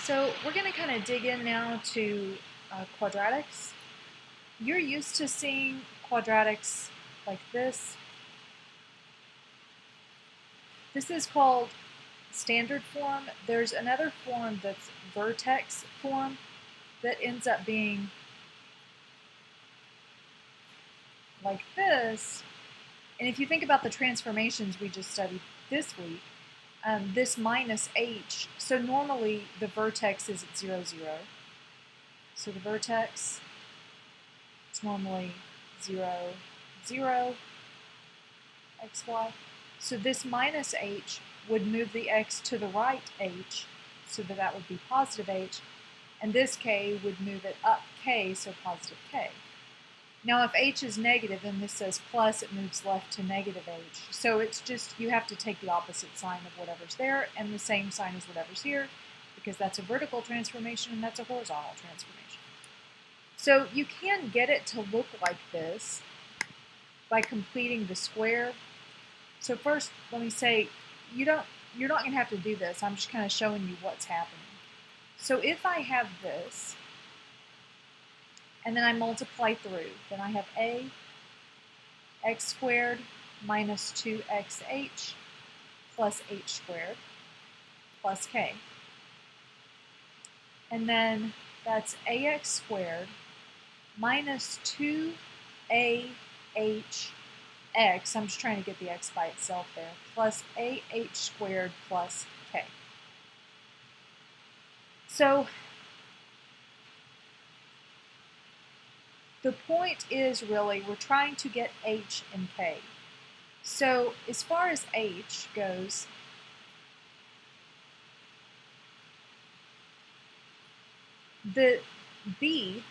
So we're going to kind of dig in now to quadratics. You're used to seeing quadratics like this. This is called standard form. There's another form that's vertex form that ends up being like this. And if you think about the transformations we just studied this week, this minus h, so normally the vertex is at 0, 0. So the vertex is normally 0, 0, xy. So this minus h would move the x to the right h, so that would be positive h, and this k would move it up k, so positive k. Now if h is negative, then this says plus, it moves left to negative h. So it's just, you have to take the opposite sign of whatever's there and the same sign as whatever's here, because that's a vertical transformation and that's a horizontal transformation. So you can get it to look like this by completing the square. So first, let me say, you're not going to have to do this. I'm just kind of showing you what's happening. So if I have this, and then I multiply through, then I have a x squared minus 2xh plus h squared plus k. And then that's ax squared minus 2ah x, I'm just trying to get the x by itself there, plus ah squared plus k. So the point is really we're trying to get h and k. So as far as h goes, the b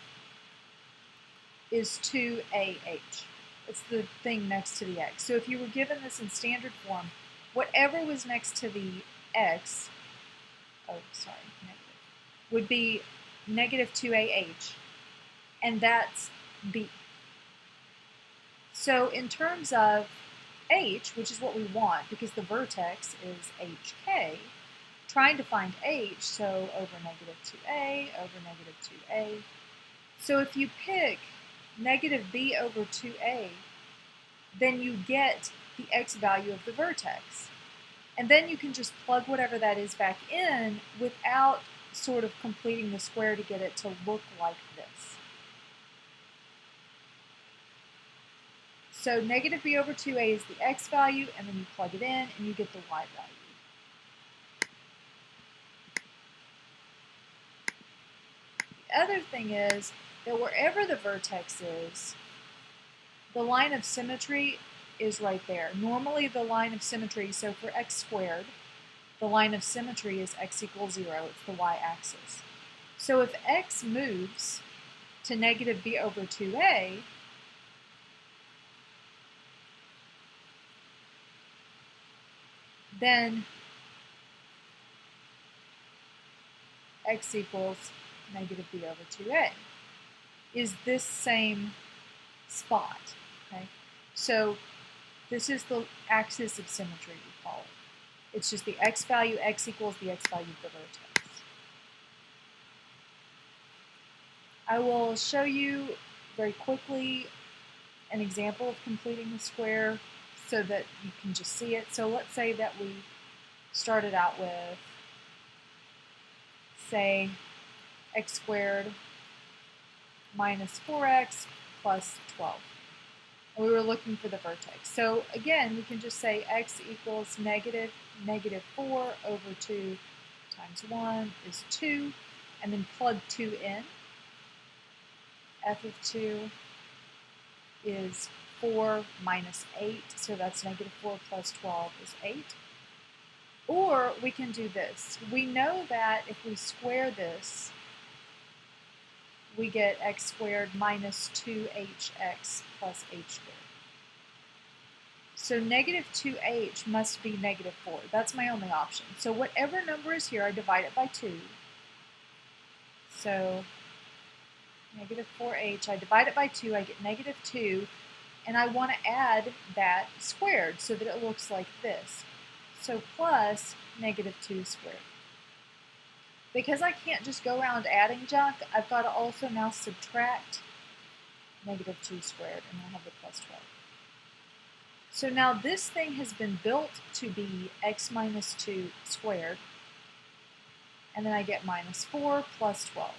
is 2ah. It's the thing next to the x. So if you were given this in standard form, whatever was next to the x, would be negative 2ah, and that's b. So in terms of h, which is what we want because the vertex is hk, trying to find h, so over negative 2a, over negative 2a. So if you pick negative b over 2a, then you get the x value of the vertex. And then you can just plug whatever that is back in without sort of completing the square to get it to look like this. So negative b over 2a is the x value, and then you plug it in and you get the y value. The other thing is that wherever the vertex is, the line of symmetry is right there. Normally the line of symmetry, so for x squared, the line of symmetry is x equals 0, it's the y-axis. So if x moves to negative b over 2a, then x equals negative b over 2a is this same spot. Okay? So this is the axis of symmetry, we call it. It's just the x value, x equals the x value of the vertex. I will show you very quickly an example of completing the square so that you can just see it. So let's say that we started out with, say, x squared minus 4x plus 12. And we were looking for the vertex. So again, we can just say x equals negative 4 over 2 times 1 is 2, and then plug 2 in. F of 2 is 4 minus 8, so that's negative 4 plus 12 is 8. Or we can do this. We know that if we square this, we get x squared minus 2hx plus h squared. So negative 2h must be negative 4. That's my only option. So whatever number is here, I divide it by 2. So negative 4h, I divide it by 2, I get negative 2, and I want to add that squared so that it looks like this. So plus negative 2 squared. Because I can't just go around adding junk, I've got to also now subtract negative 2 squared, and I have the plus 12. So now this thing has been built to be x minus 2 squared, and then I get minus 4 plus 12.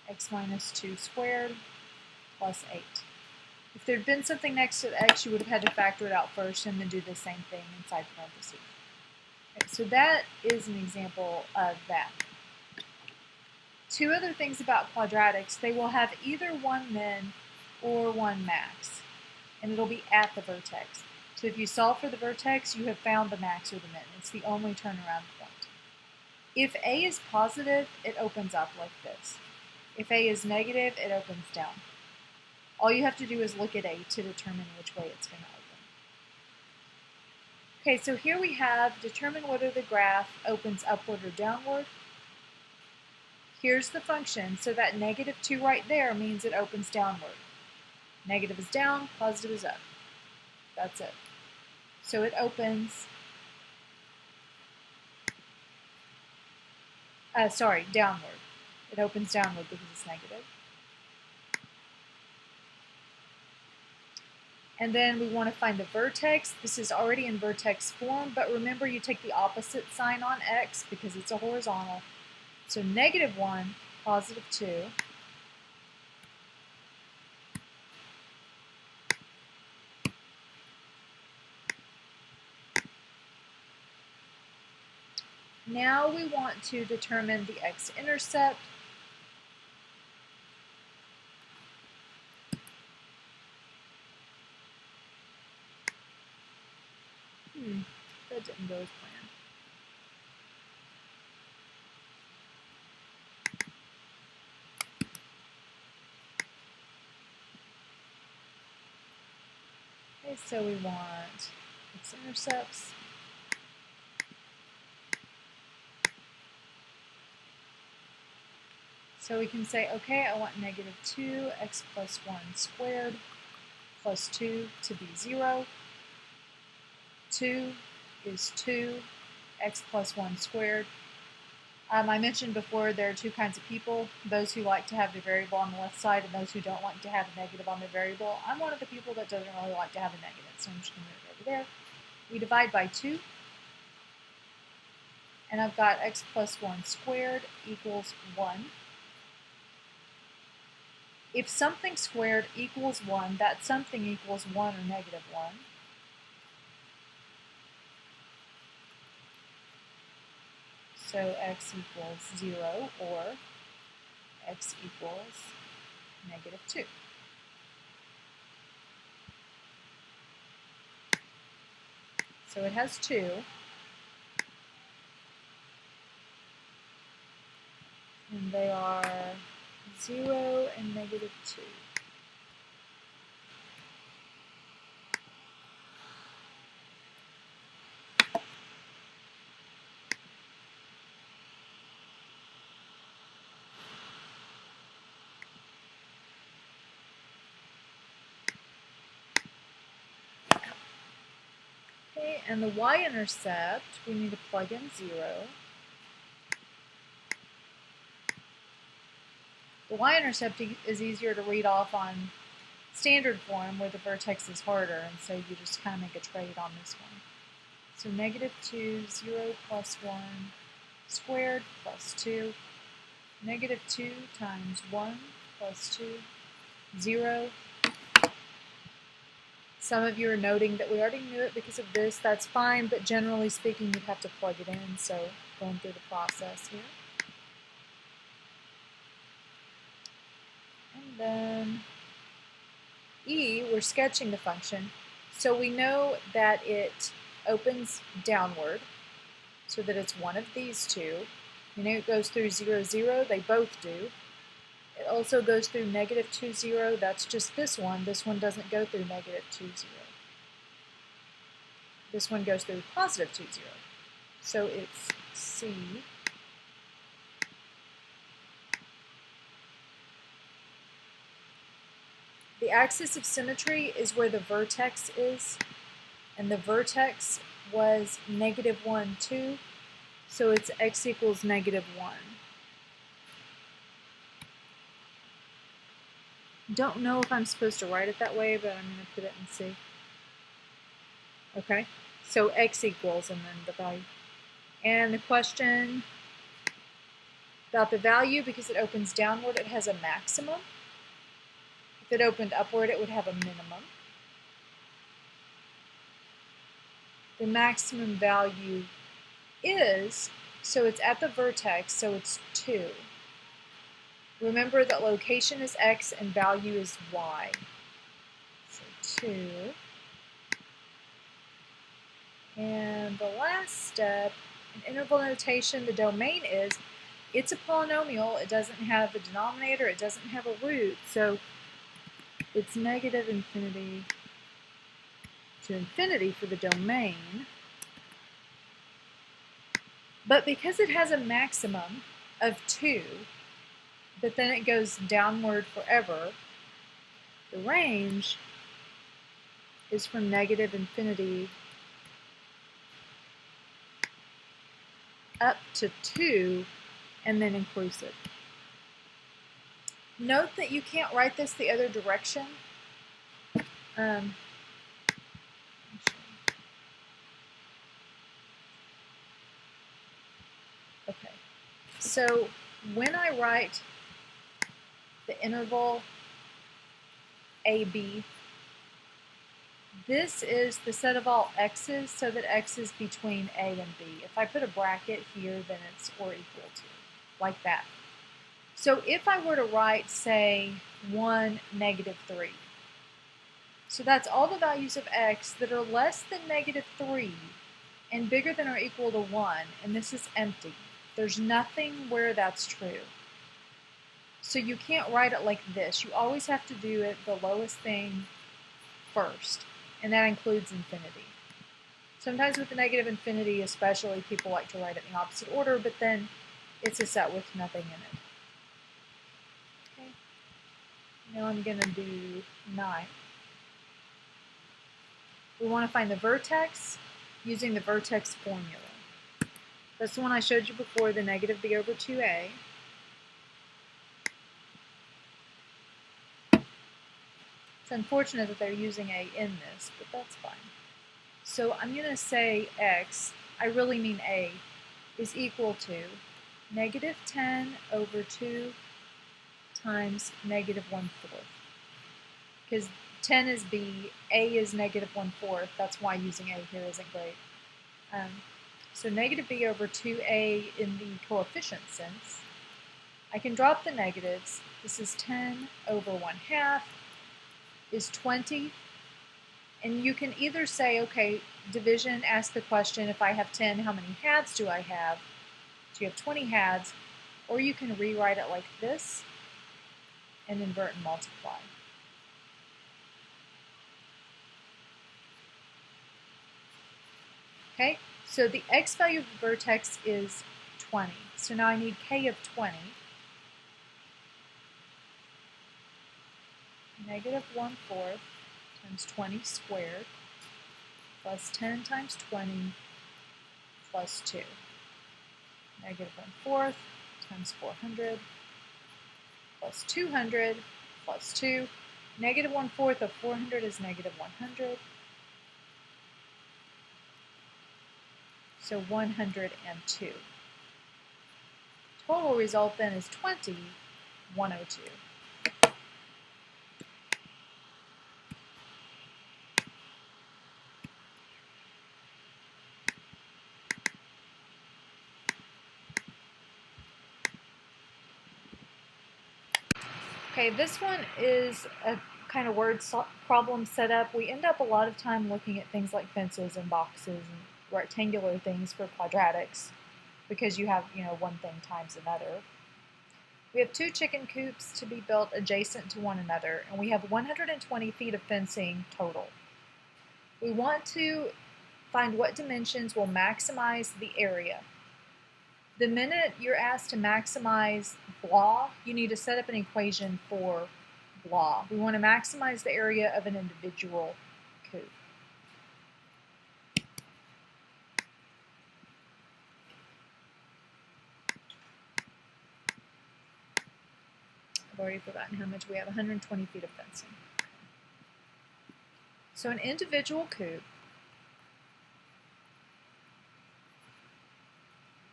X minus 2 squared plus 8. If there had been something next to x, you would have had to factor it out first and then do the same thing inside parentheses. Okay, so that is an example of that. Two other things about quadratics: they will have either one min or one max, and it'll be at the vertex. So if you solve for the vertex, you have found the max or the min. It's the only turnaround point. If a is positive, it opens up like this. If a is negative, it opens down. All you have to do is look at a to determine which way it's going to open. Okay, so here we have determine whether the graph opens upward or downward. Here's the function, so that negative 2 right there means it opens downward. Negative is down, positive is up. That's it. So it opens, downward. It opens downward because it's negative. And then we want to find the vertex. This is already in vertex form, but remember you take the opposite sign on x because it's a horizontal. So negative 1, positive 2. Now we want to determine the x-intercept. That didn't go as planned. Okay, so we want x-intercepts. So we can say, okay, I want negative 2 x plus 1 squared plus 2 to be 0. 2 is 2, x plus 1 squared. I mentioned before there are two kinds of people, those who like to have the variable on the left side and those who don't like to have a negative on their variable. I'm one of the people that doesn't really like to have a negative, so I'm just going to move it over there. We divide by 2, and I've got x plus 1 squared equals 1. If something squared equals 1, that something equals 1 or negative 1. So x equals 0 or x equals negative 2. So it has 2. And they are 0 and negative 2. Okay, and the y-intercept, we need to plug in 0. The y-intercept is easier to read off on standard form where the vertex is harder, and so you just kind of make a trade on this one. So negative 2, 0 plus 1 squared plus 2. Negative 2 times 1 plus 2, 0. Some of you are noting that we already knew it because of this. That's fine, but generally speaking, you'd have to plug it in, so going through the process here. And then E, we're sketching the function. So we know that it opens downward, so that it's one of these two. You know it goes through 0, 0. They both do. It also goes through negative 2, 0. That's just this one. This one doesn't go through negative 2, 0. This one goes through positive 2, 0. So it's C. The axis of symmetry is where the vertex is, and the vertex was negative 1, 2. So it's x equals -1. Don't know if I'm supposed to write it that way, but I'm going to put it in C. Okay, so x equals and then the value. And the question about the value, because it opens downward, it has a maximum. If it opened upward, it would have a minimum. The maximum value is, so it's at the vertex, so it's 2. Remember that location is x and value is y. So 2. And the last step, in interval notation, the domain is, it's a polynomial, it doesn't have a denominator, it doesn't have a root, so it's negative infinity to infinity for the domain. But because it has a maximum of 2, but then it goes downward forever, the range is from negative infinity up to 2 and then inclusive. Note that you can't write this the other direction. Okay, so when I write the interval AB, this is the set of all x's so that x is between a and b. If I put a bracket here, then it's or equal to, like that. So if I were to write, say, 1, -3, so that's all the values of x that are less than -3 and bigger than or equal to 1, and this is empty. There's nothing where that's true. So you can't write it like this. You always have to do it the lowest thing first, and that includes infinity. Sometimes with the negative infinity especially, people like to write it in the opposite order, but then it's a set with nothing in it. Okay. Now I'm going to do 9. We want to find the vertex using the vertex formula. That's the one I showed you before, the negative b over 2a. It's unfortunate that they're using a in this, but that's fine. So I'm going to say x, I really mean a, is equal to -10 over 2 times -1/4. Because 10 is b, a is -1/4, that's why using a here isn't great. So negative b over 2a in the coefficient sense. I can drop the negatives. This is 10 over 1/2 is 20. And you can either say, okay, division, ask the question, if I have 10, how many halves do I have? So you have 20 halves. Or you can rewrite it like this and invert and multiply. Okay, so the x value of the vertex is 20. So now I need k of 20. -1/4 times 20 squared plus 10 times 20 plus 2. -1/4 times 400 plus 200 plus 2. -1/4 of 400 is -100. So 102. Total result then is 20, 102. Okay, this one is a kind of word problem setup. We end up a lot of time looking at things like fences and boxes and rectangular things for quadratics because you have, one thing times another. We have 2 chicken coops to be built adjacent to one another, and we have 120 feet of fencing total. We want to find what dimensions will maximize the area. The minute you're asked to maximize blah, you need to set up an equation for blah. We want to maximize the area of an individual coop. I've already forgotten how much we have, 120 feet of fencing. So an individual coop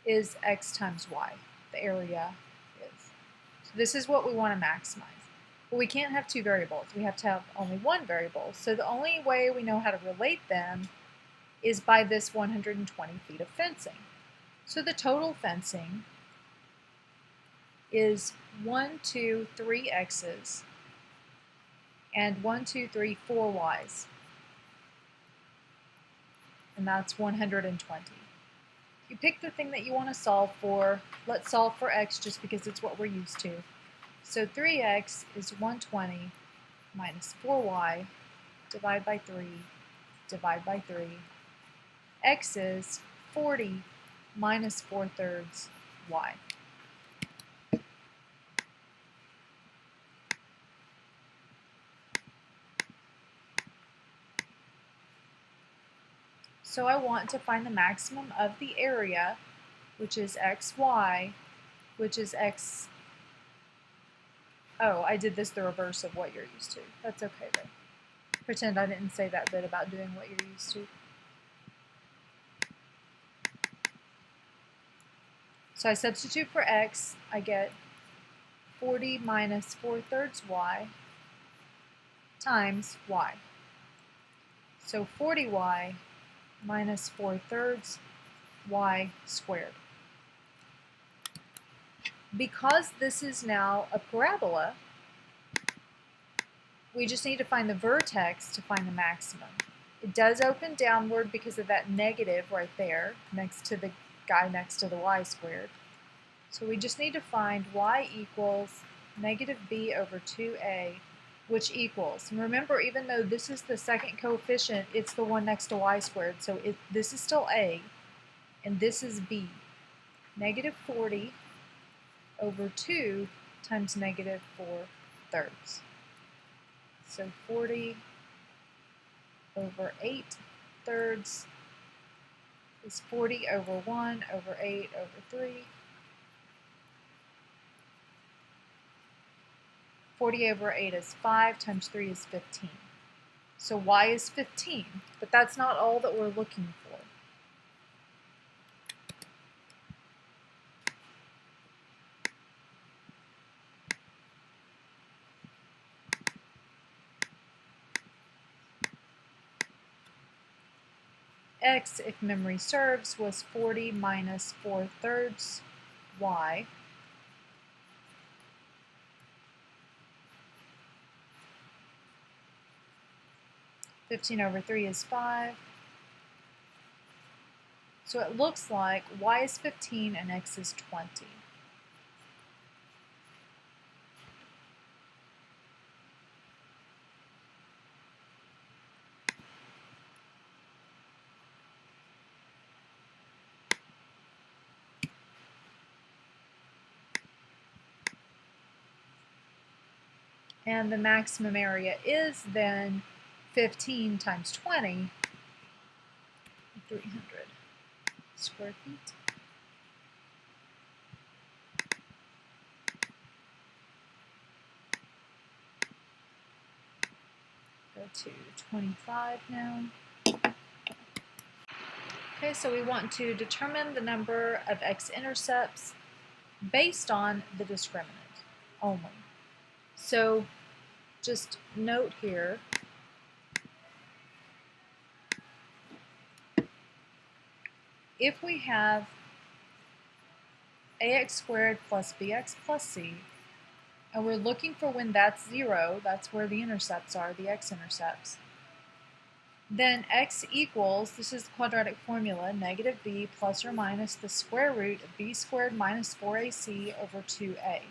is X times Y, the area is. So this is what we want to maximize. But we can't have two variables. We have to have only one variable. So the only way we know how to relate them is by this 120 feet of fencing. So the total fencing is 1, 2, 3 X's and 1, 2, 3, 4 Y's. And that's 120. You pick the thing that you want to solve for. Let's solve for X just because it's what we're used to. So 3X is 120 minus 4Y, divide by 3, divide by 3. X is 40 minus 4/3 Y. So I want to find the maximum of the area, which is XY, which is X. Oh, I did this the reverse of what you're used to. That's okay though. Pretend I didn't say that bit about doing what you're used to. So I substitute for X, I get 40 minus 4/3 Y times Y. So 40Y minus 4/3 Y squared. Because this is now a parabola, we just need to find the vertex to find the maximum. It does open downward because of that negative right there next to the guy next to the y squared. So we just need to find y equals negative b over 2a, which equals, and remember, even though this is the second coefficient, it's the one next to y squared, so this is still a, and this is b. Negative 40 over 2 times negative 4/3. So 40 over 8/3 is 40 over 1 over 8 over 3. 40 over 8 is 5 times 3 is 15. So y is 15, but that's not all that we're looking for. X, if memory serves, was 40 minus 4/3 y. (15 over 3 is 5. So it looks like y is 15 and x is 20. And the maximum area is then 15 times 20, 300 square feet. Go to 25 now. Okay, so we want to determine the number of x-intercepts based on the discriminant only. So just note here, if we have ax squared plus bx plus c, and we're looking for when that's 0, that's where the intercepts are, the x-intercepts, then x equals, this is the quadratic formula, negative b plus or minus the square root of b squared minus 4ac over 2a.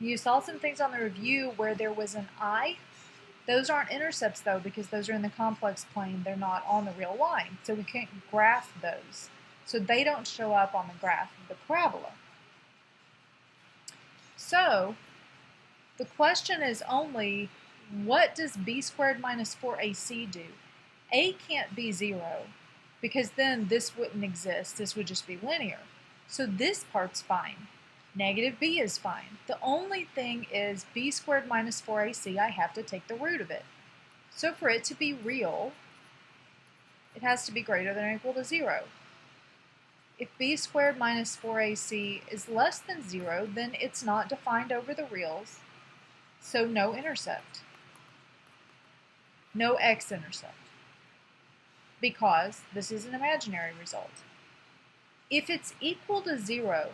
You saw some things on the review where there was an I. Those aren't intercepts though, because those are in the complex plane. They're not on the real line, so we can't graph those. So they don't show up on the graph of the parabola. So the question is only, what does b squared minus 4ac do? A can't be 0, because then this wouldn't exist. This would just be linear. So this part's fine. Negative b is fine. The only thing is b squared minus 4ac, I have to take the root of it. So for it to be real, it has to be greater than or equal to 0. If b squared minus 4ac is less than 0, then it's not defined over the reals, so no intercept. No x-intercept, because this is an imaginary result. If it's equal to 0,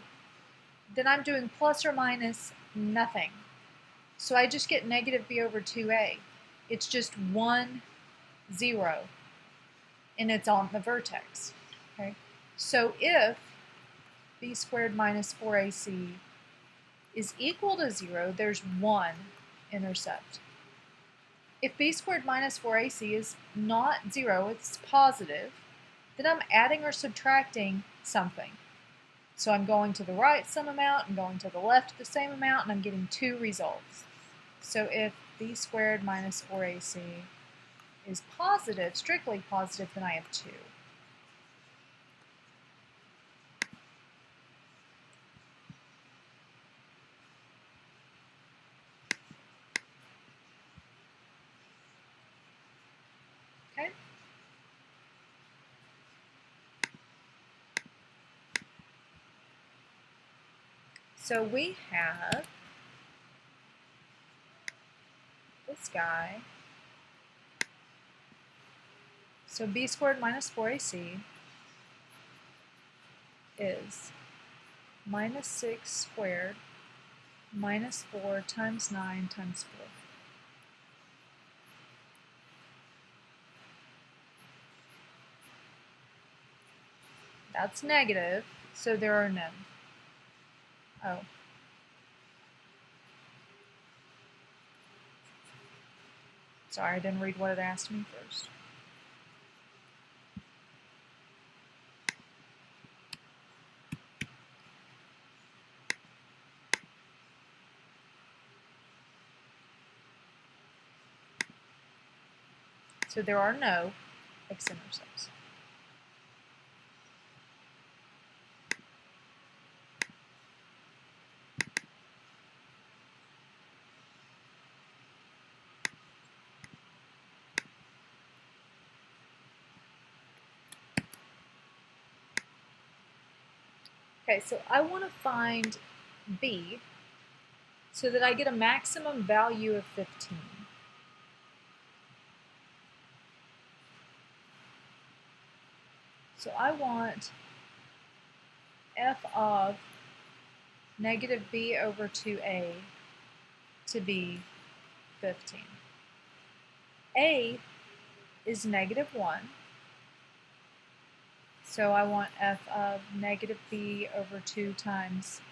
then I'm doing plus or minus nothing. So I just get negative b over 2a. It's just 1, 0, and it's on the vertex. Okay? So if b squared minus 4ac is equal to 0, there's 1 intercept. If b squared minus 4ac is not 0, it's positive, then I'm adding or subtracting something. So I'm going to the right some amount and going to the left the same amount, and I'm getting 2 results. So if b squared minus 4ac is positive, strictly positive, then I have 2. Okay? So we have this guy. So b squared minus 4ac is minus 6 squared minus 4 times 9 times 4. That's negative, so there are none. Oh. Sorry, I didn't read what it asked me first. So there are no x-intercepts. Okay, so I want to find b so that I get a maximum value of 15. So I want f of negative b over 2a to be 15. A is negative 1, so I want f of negative b over 2 times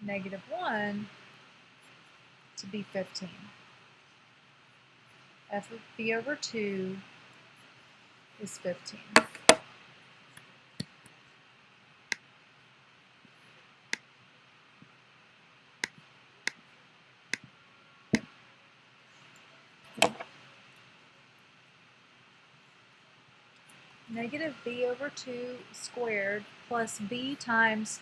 negative 1 to be 15. F of b over 2 is 15. Negative b over 2 squared plus b times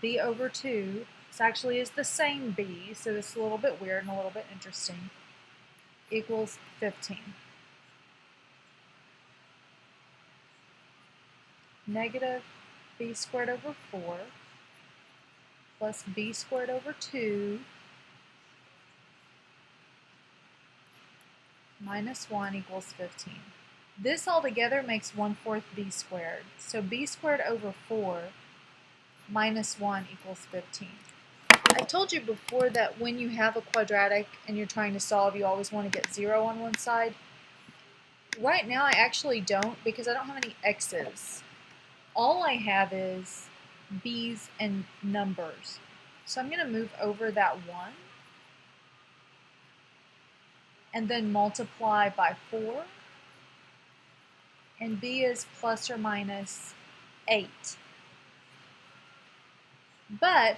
b over 2, this actually is the same b, so it's a little bit weird and a little bit interesting, equals 15. Negative b squared over 4 plus b squared over 2 minus 1 equals 15. This altogether makes 1/4 b squared. So b squared over 4 minus 1 equals 15. I told you before that when you have a quadratic and you're trying to solve, you always want to get 0 on one side. Right now I actually don't, because I don't have any x's. All I have is b's and numbers. So I'm going to move over that 1 and then multiply by 4. And b is plus or minus 8. But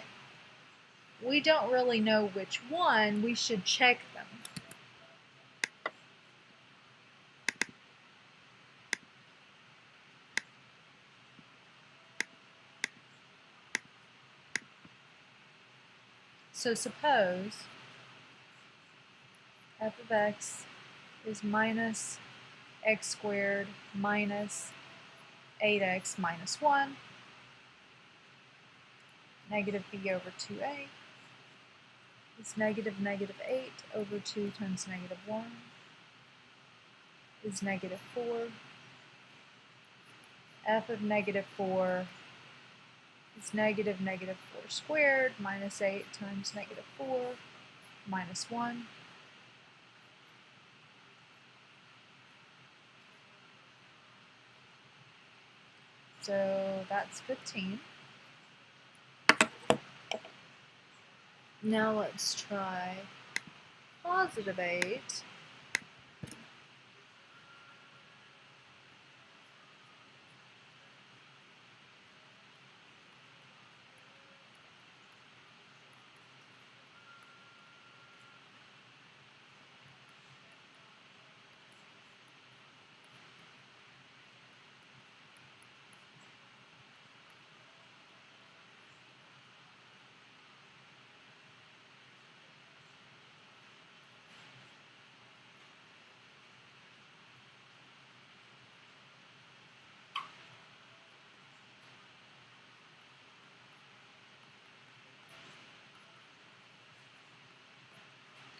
we don't really know which one. We should check them. So suppose f of x is minus x squared minus 8x minus 1, negative b over 2a is negative 8 over 2 times negative 1 is negative 4. F of negative 4 is negative 4 squared minus 8 times negative 4 minus 1. So that's 15. Now let's try positive 8.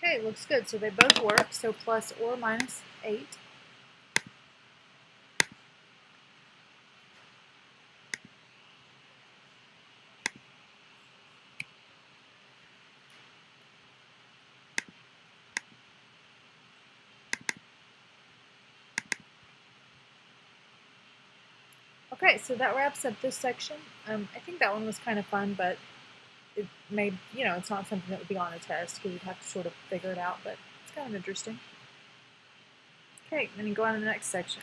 Okay, looks good. So they both work. So plus or minus 8. Okay, so that wraps up this section. I think that one was kind of fun, but it may, it's not something that would be on a test because you'd have to sort of figure it out, but it's kind of interesting. Okay, then you go on to the next section.